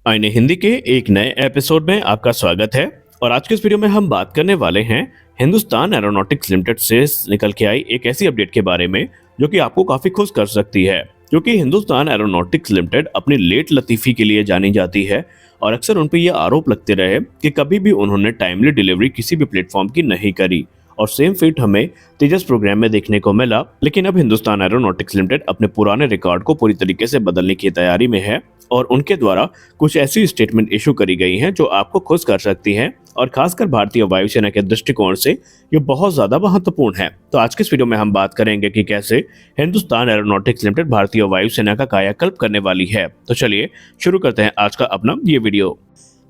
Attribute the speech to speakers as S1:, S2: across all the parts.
S1: आईने हिंदी के एक नए एपिसोड में आपका स्वागत है। और आज के इस वीडियो में हम बात करने वाले हैं हिंदुस्तान एरोनॉटिक्स लिमिटेड से निकल के आई एक ऐसी अपडेट के बारे में जो कि आपको काफी खुश कर सकती है, क्योंकि हिंदुस्तान एरोनॉटिक्स लिमिटेड अपनी लेट लतीफी के लिए जानी जाती है और अक्सर उन पर यह आरोप लगते रहे कि कभी भी उन्होंने टाइमली डिलीवरी किसी भी प्लेटफॉर्म की नहीं करी। और सेम फीट हमें तेजस प्रोग्राम में देखने को मिला, लेकिन अब हिंदुस्तान एरोनॉटिक्स लिमिटेड अपने पुराने रिकॉर्ड को पूरी तरीके से बदलने की तैयारी में है और उनके द्वारा कुछ ऐसी स्टेटमेंट इशू करी गई हैं जो आपको खुश कर सकती हैं और खासकर भारतीय वायुसेना के दृष्टिकोण से ये बहुत ज्यादा महत्वपूर्ण है। तो आज के इस वीडियो में हम बात करेंगे कि कैसे हिंदुस्तान एरोनॉटिक्स लिमिटेड भारतीय वायुसेना का कायाकल्प करने वाली है। तो चलिए शुरू करते हैं आज का अपना ये वीडियो।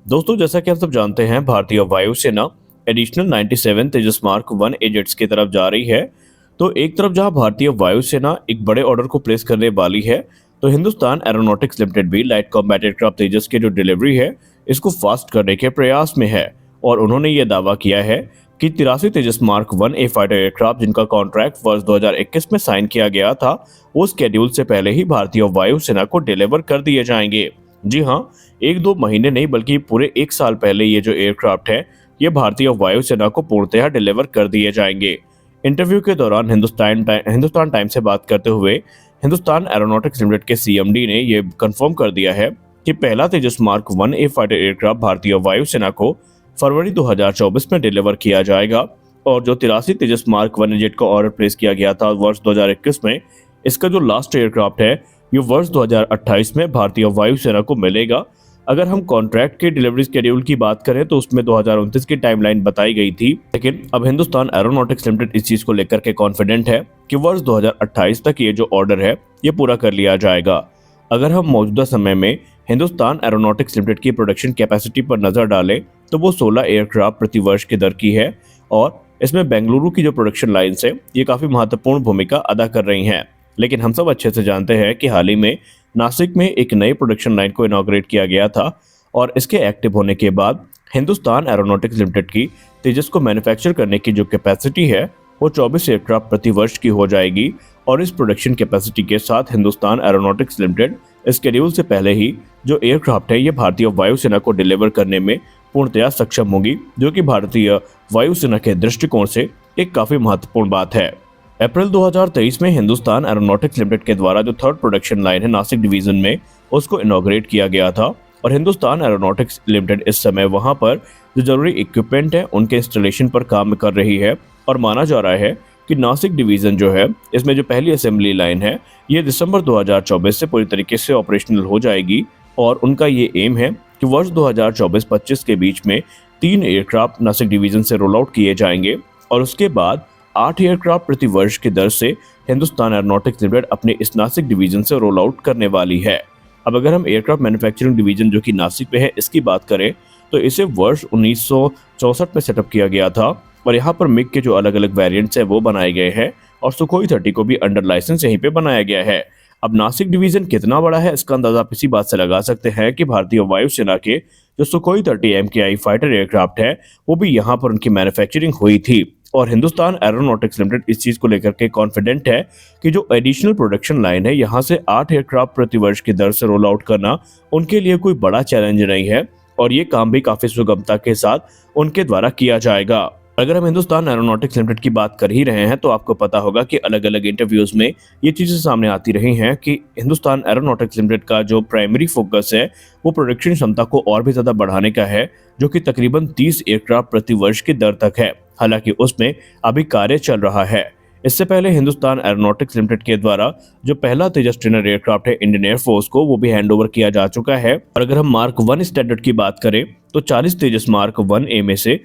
S1: दोस्तों, जैसा कि आप सब जानते हैं, भारतीय वायुसेना एडिशनल 97 तेजस मार्क 1 जेट्स की तरफ जा रही है। तो एक तरफ जहां भारतीय वायुसेना एक बड़े ऑर्डर को प्लेस करने वाली है, तो हिंदुस्तान एरोनॉटिक्स लिमिटेड भी लाइट कॉम्बैट एयरक्राफ्ट तेजस की जो डिलीवरी है इसको फास्ट करने के प्रयास में है। और उन्होंने ये दावा किया है कि 83 तेजस मार्क 1 फाइटर एयरक्राफ्ट जिनका कॉन्ट्रैक्ट वर्ष 2021 में साइन किया गया था, वो स्केड्यूल से पहले ही भारतीय वायुसेना को डिलीवर कर दिए जाएंगे। जी हाँ, 1-2 महीने नहीं बल्कि पूरे 1 साल पहले ये जो एयरक्राफ्ट है ये भारतीय वायुसेना को पूर्णतः डिलीवर कर दिए जाएंगे। इंटरव्यू के दौरान हिंदुस्तान टाइम्स से बात करते हुए हिंदुस्तान एरोनॉटिक्स लिमिटेड के सीएमडी ने ये कंफर्म कर दिया है कि पहला तेजस मार्क 1 फाइटर एयरक्राफ्ट भारतीय वायुसेना को फरवरी 2024 में डिलीवर किया जाएगा। और जो 83 तेजस मार्क 1 जेट का ऑर्डर प्लेस किया गया था वर्ष 2021 में, इसका जो लास्ट एयरक्राफ्ट है ये वर्ष 2028 में भारतीय वायुसेना को मिलेगा। अगर हम कॉन्ट्रैक्ट के डिलीवरी शेड्यूल की बात करें तो उसमें 2029 की टाइमलाइन बताई गई थी, लेकिन अब हिंदुस्तान एरोनॉटिक्स लिमिटेड इस चीज को लेकर के कॉन्फिडेंट है कि वर्ष 2028 तक ये जो ऑर्डर है ये पूरा कर लिया जाएगा। अगर हम मौजूदा समय में हिंदुस्तान एरोनॉटिक्स लिमिटेड की प्रोडक्शन कैपेसिटी पर नजर डालें तो वो 16 एयरक्राफ्ट प्रति वर्ष की दर की है और इसमें बेंगलुरु की जो प्रोडक्शन लाइन्स है ये काफी महत्वपूर्ण भूमिका अदा कर रही हैं। लेकिन हम सब अच्छे से जानते हैं कि हाल ही में नासिक में एक नई प्रोडक्शन लाइन को इनॉग्रेट किया गया था और इसके एक्टिव होने के बाद हिंदुस्तान एरोनॉटिक्स लिमिटेड की तेजस को मैन्युफैक्चर करने की जो कैपेसिटी है वो 24 एयरक्राफ्ट प्रति वर्ष की हो जाएगी। और इस प्रोडक्शन कैपेसिटी के साथ हिंदुस्तान एरोनॉटिक्स लिमिटेड स्केड्यूल से पहले ही जो एयरक्राफ्ट है ये भारतीय वायुसेना को डिलीवर करने में पूर्णतया सक्षम होगी, जो कि भारतीय वायुसेना के दृष्टिकोण से एक काफी महत्वपूर्ण बात है। अप्रैल 2023 में हिंदुस्तान एरोनॉटिक्स लिमिटेड के द्वारा जो थर्ड प्रोडक्शन लाइन है नासिक डिवीजन में उसको इनॉग्रेट किया गया था और हिंदुस्तान एरोनॉटिक्स लिमिटेड इस समय वहां पर जो जरूरी इक्विपमेंट है उनके इंस्टॉलेशन पर काम कर रही है। और माना जा रहा है कि नासिक डिवीजन जो है इसमें जो पहली असेंबली लाइन है ये दिसंबर 2024 से पूरी तरीके से ऑपरेशनल हो जाएगी। और उनका ये एम है कि वर्ष 2024-25 के बीच में 3 एयरक्राफ्ट नासिक डिवीजन से रोल आउट किए जाएंगे और उसके बाद 8 एयरक्राफ्ट प्रति वर्ष की दर से हिंदुस्तान एरोनॉटिक्स लिमिटेड अपने इस नासिक डिवीजन से रोल आउट करने वाली है। अब अगर हम एयरक्राफ्ट मैन्युफैक्चरिंग डिवीजन जो कि नासिक में है इसकी बात करें तो इसे वर्ष 1964 में सेटअप किया गया था और यहाँ पर मिग के जो अलग अलग वेरिएंट्स है वो बनाए गए हैं और सुखोई 30 को भी अंडर लाइसेंस यहीं पे बनाया गया है। अब नासिक डिवीजन कितना बड़ा है इसका अंदाजा आप इसी बात से लगा सकते हैं कि भारतीय वायुसेना के जो सुखोई 30 MKI फाइटर एयरक्राफ्ट है वो भी यहाँ पर उनकी मैन्युफैक्चरिंग हुई थी। और हिंदुस्तान एरोनॉटिक्स लिमिटेड इस चीज को लेकर के कॉन्फिडेंट है कि जो एडिशनल प्रोडक्शन लाइन है यहाँ से 8 एयरक्राफ्ट प्रति वर्ष की दर से रोल आउट करना उनके लिए कोई बड़ा चैलेंज नहीं है और ये काम भी काफी सुगमता के साथ उनके द्वारा किया जाएगा। अगर हम हिंदुस्तान एरोनॉटिक्स लिमिटेड की बात कर ही रहे हैं तो आपको पता होगा कि अलग अलग इंटरव्यूज में ये चीजें सामने आती रही हैं कि हिंदुस्तान एरोनॉटिक्स लिमिटेड का जो प्राइमरी फोकस है वो प्रोडक्शन क्षमता को और भी ज्यादा बढ़ाने का है, जो कि तकरीबन 30 एयरक्राफ्ट प्रति वर्ष की दर तक है। हालांकि उसमें अभी कार्य चल रहा है। इससे पहले हिंदुस्तान एरोनॉटिक्स लिमिटेड के द्वारा जो पहला तेजस ट्रेनर एयरक्राफ्ट है इंडियन एयरफोर्स को वो भी हैंडओवर किया जा चुका है। और अगर हम मार्क 1 स्टैंडर्ड की बात करें तो 40 तेजस मार्क 1A में से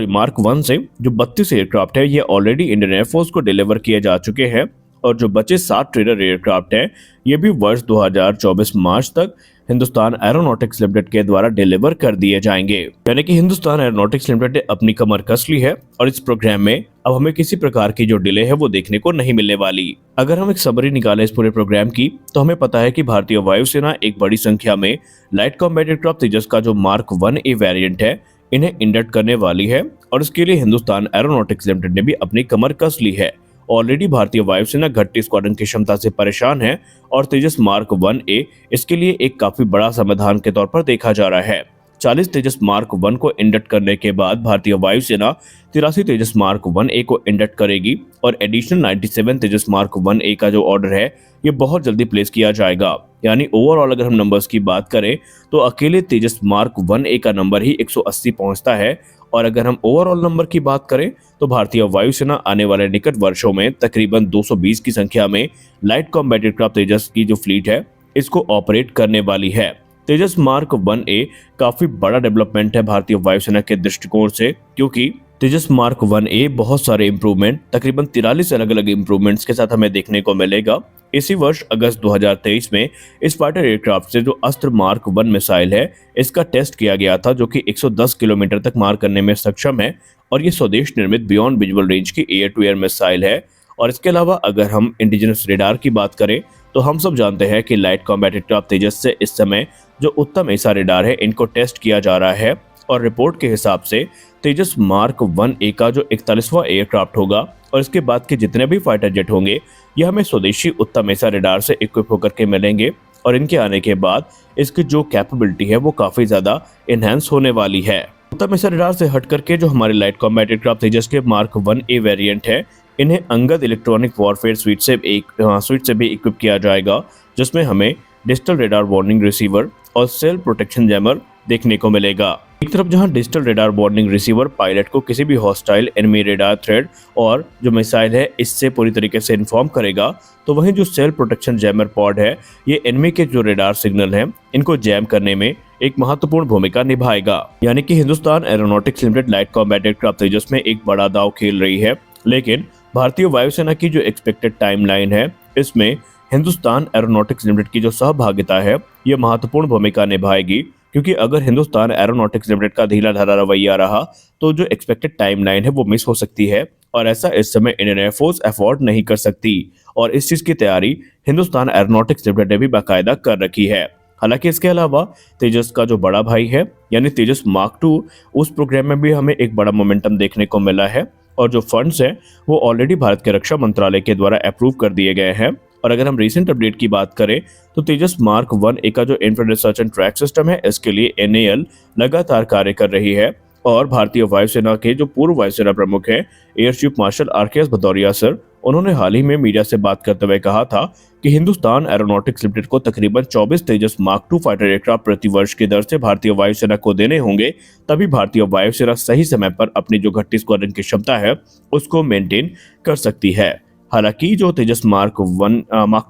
S1: मार्क 1 से जो 32 एयरक्राफ्ट है ये ऑलरेडी इंडियन एयरफोर्स को डिलीवर किए जा चुके हैं और जो बचे 7 ट्रेनर एयरक्राफ्ट हैं ये भी वर्ष 2024 मार्च तक हिंदुस्तान एरोनॉटिक्स लिमिटेड के द्वारा डिलीवर कर दिए जाएंगे। यानी कि हिंदुस्तान एरोनॉटिक्स लिमिटेड ने अपनी कमर कस ली है और इस प्रोग्राम में अब हमें किसी प्रकार की जो डिले है वो देखने को नहीं मिलने वाली। अगर हम एक समरी निकालें इस पूरे प्रोग्राम की तो हमें पता है कि भारतीय वायुसेना एक बड़ी संख्या में लाइट कॉम्बैट एयरक्राफ्ट तेजस का जो मार्क 1A वेरिएंट है इन्हें इंडक्ट करने वाली है और इसके लिए हिंदुस्तान एरोनॉटिक्स लिमिटेड ने भी अपनी कमर कस ली है। ऑलरेडी भारतीय वायुसेना घटती स्क्वाड्रन की क्षमता से परेशान है और तेजस मार्क 1A इसके लिए एक काफी बड़ा समाधान के तौर पर देखा जा रहा है। 40 तेजस मार्क 1 को इंडक्ट करने के बाद भारतीय वायुसेना 83 तेजस मार्क 1A को इंडक्ट करेगी और एडिशनल 97 तेजस मार्क 1A का जो ऑर्डर है ये बहुत जल्दी प्लेस किया जाएगा। यानी ओवरऑल अगर हम नंबर्स की बात करें तो अकेले तेजस मार्क 1A का नंबर ही 180 पहुंचता है। और अगर हम ओवरऑल नंबर की बात करें तो भारतीय वायुसेना आने वाले निकट वर्षों में तकरीबन 220 की संख्या में लाइट कॉम्बैट एयरक्राफ्ट तेजस की जो फ्लीट है इसको ऑपरेट करने वाली है। तेजस मार्क 1A काफी बड़ा डेवलपमेंट है भारतीय वायुसेना के दृष्टिकोण से, क्योंकि तेजस मार्क 1A बहुत सारे इंप्रूवमेंट तकरीबन 43 अलग अलग इंप्रूवमेंट्स के साथ हमें देखने को मिलेगा। इसी वर्ष अगस्त 2023 में इस फाइटर एयरक्राफ्ट से जो अस्त्र मार्क 1 मिसाइल है इसका टेस्ट किया गया था, जो कि 110 किलोमीटर तक मार करने में सक्षम है और ये स्वदेश निर्मित बियॉन्ड विजुअल रेंज की एयर टू एयर मिसाइल है। और इसके अलावा अगर हम इंडिजिनस रेडार की बात करें तो हम सब जानते हैं कि लाइट कॉम्बैट एयरक्राफ्ट तेजस से इस समय जो उत्तम ऐसा रेडार है इनको टेस्ट किया जा रहा है और रिपोर्ट के हिसाब से तेजस मार्क 1A का जो 41वां एयरक्राफ्ट होगा और इसके बाद के जितने भी फाइटर जेट होंगे ये हमें स्वदेशी उत्तम ऐसा रेडार से इक्विप होकर के मिलेंगे और इनके आने के बाद इसकी जो कैपेबिलिटी है वो काफी ज्यादा इनहेंस होने वाली है। उत्तम ऐसा रेडार से हट करके जो हमारे लाइट कॉम्बैट एयरक्राफ्ट तेजस के मार्क 1A वेरिएंट है इन्हें अंगद इलेक्ट्रॉनिक वॉरफेयर स्वीट से भी इक्विप किया जाएगा, जिसमें हमें डिजिटल रेडार वार्निंग रिसीवर और सेल्फ प्रोटेक्शन जैमर देखने को मिलेगा। एक तरफ जहां digital radar warning receiver pilot को किसी भी हॉस्टाइल एनिमी रेडार थ्रेड और जो मिसाइल है इससे पूरी तरीके से इन्फॉर्म करेगा, तो वहीं जो सेल्फ प्रोटेक्शन जैमर पॉड है ये एनिमी के जो रेडार सिग्नल हैं इनको जैम करने में एक महत्वपूर्ण भूमिका निभाएगा। यानी कि Hindustan aeronautics limited light combat aircraft Tejas में एक बड़ा दांव खेल रही है, लेकिन भारतीय वायुसेना की जो एक्सपेक्टेड टाइमलाइन है इसमें हिंदुस्तान एरोनॉटिक्स लिमिटेड की जो सहभागिता है ये महत्वपूर्ण भूमिका निभाएगी, क्योंकि अगर हिंदुस्तान एरोनॉटिक्स लिमिटेड का ढीला ढाला रवैया रहा तो जो एक्सपेक्टेड टाइमलाइन है वो मिस हो सकती है और ऐसा इस समय इंडियन एयरफोर्स अफोर्ड नहीं कर सकती और इस चीज की तैयारी हिंदुस्तान एरोनॉटिक्स लिमिटेड ने भी बाकायदा कर रखी है। हालांकि इसके अलावा तेजस का जो बड़ा भाई है यानी तेजस मार्क 2 उस प्रोग्राम में भी हमें एक बड़ा मोमेंटम देखने को मिला है और जो फंड्स हैं वो ऑलरेडी भारत के रक्षा मंत्रालय के द्वारा अप्रूव कर दिए गए हैं। और अगर हम रीसेंट अपडेट की बात करें तो तेजस मार्क 1A का जो infrared search and track system है इसके लिए NAL लगातार कार्य कर रही है और भारतीय वायुसेना के जो पूर्व वायुसेना प्रमुख हैं air chief marshal RKS Bhadauria sir, उन्होंने हाल ही में मीडिया से बात करते हुए कहा था कि हिंदुस्तान एरोनॉटिक्स लिमिटेड को तकरीबन 24 तेजस मार्क 2 फाइटर एयरक्राफ्ट प्रति वर्ष की दर से भारतीय वायुसेना को देने होंगे, तभी भारतीय वायुसेना सही समय पर अपनी जो घटती स्क्वाड्रन की क्षमता है उसको मेंटेन कर सकती है। हालांकि जो तेजस मार्क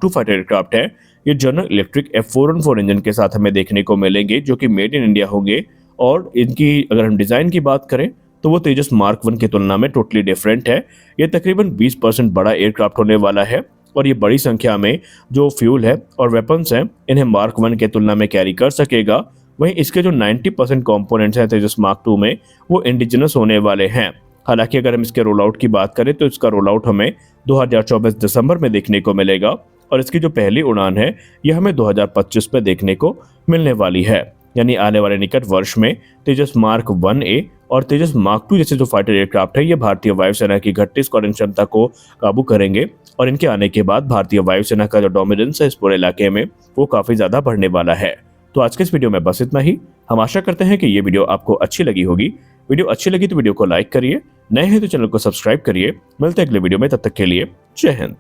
S1: 2 फाइटर एयरक्राफ्ट है ये जनरल इलेक्ट्रिक F414 इंजन के साथ हमें देखने को मिलेंगे जो कि मेड इन इंडिया होंगे और इनकी अगर हम डिजाइन की बात करें तो वो तेजस मार्क 1 की तुलना में टोटली डिफरेंट है। ये तकरीबन 20% बड़ा एयरक्राफ्ट होने वाला है और ये बड़ी संख्या में जो फ्यूल है और वेपन्स हैं इन्हें मार्क 1 के तुलना में कैरी कर सकेगा। वहीं इसके जो 90% कॉम्पोनेंट्स हैं तेजस मार्क 2 में वो इंडिजिनस होने वाले हैं। हालांकि अगर हम इसके रोल आउट की बात करें तो इसका रोल आउट हमें 2024 दिसंबर में देखने को मिलेगा और इसकी जो पहली उड़ान है यह हमें 2025 में देखने को मिलने वाली है। यानी आने वाले निकट वर्ष में तेजस मार्क 1A और तेजस मार्क 2 जैसे जो फाइटर एयरक्राफ्ट है ये भारतीय वायुसेना की घटती स्क्वाड्रन क्षमता को काबू करेंगे और इनके आने के बाद भारतीय वायुसेना का जो डोमिनेंस है इस पूरे इलाके में वो काफी ज्यादा बढ़ने वाला है। तो आज के इस वीडियो में बस इतना ही। हम आशा करते हैं कि ये वीडियो आपको अच्छी लगी होगी। वीडियो अच्छी लगी तो वीडियो को लाइक करिए, नए हैं तो चैनल को सब्सक्राइब करिए। मिलते हैं अगले वीडियो में, तब तक के लिए जय हिंद।